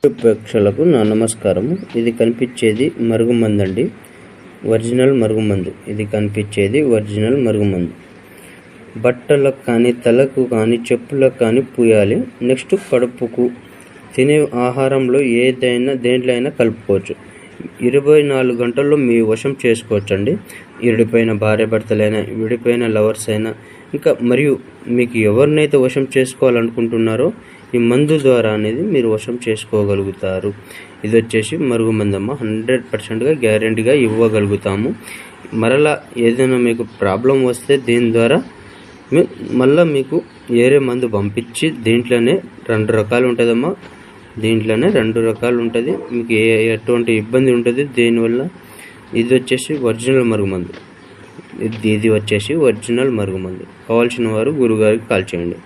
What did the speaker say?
ప్రేక్షకులకు నా నమస్కారము. ఇది కనిపించేది మరుగుమందు అండి, ఒరిజినల్ మరుగుమందు. ఇది కనిపించేది ఒరిజినల్ మరుగుమందు. బట్టలకు కానీ, తలకు కానీ, చెప్పులకు కానీ పూయాలి. నెక్స్ట్ కడుపుకు, తినే ఆహారంలో దేంట్లో అయినా కలుపుకోవచ్చు. 24 గంటల్లో మీ వశం చేసుకోవచ్చు అండి. విడిపోయిన భార్యాభర్తలైనా, విడిపోయిన లవర్స్ అయినా, ఇంకా మరియు మీకు ఎవరినైతే వశం చేసుకోవాలనుకుంటున్నారో ఈ మందు ద్వారా అనేది మీరు వశం చేసుకోగలుగుతారు. ఇది వచ్చేసి మరుగుమందమ్మ, 100%గా గ్యారెంటీగా ఇవ్వగలుగుతాము. మరలా ఏదైనా మీకు ప్రాబ్లం వస్తే దీని ద్వారా మళ్ళీ మీకు వేరే మందు పంపించి దీంట్లోనే 2 రకాలు ఉంటుందమ్మా. దీంట్లోనే 2 రకాలు ఉంటుంది. మీకు ఎటువంటి ఇబ్బంది ఉంటుంది దీనివల్ల. ఇది వచ్చేసి ఒరిజినల్ మరుగుమందు. ఇది వచ్చేసి ఒరిజినల్ మరుగుమందు. కావాల్సిన వారు గురుగారికి కాల్ చేయండి.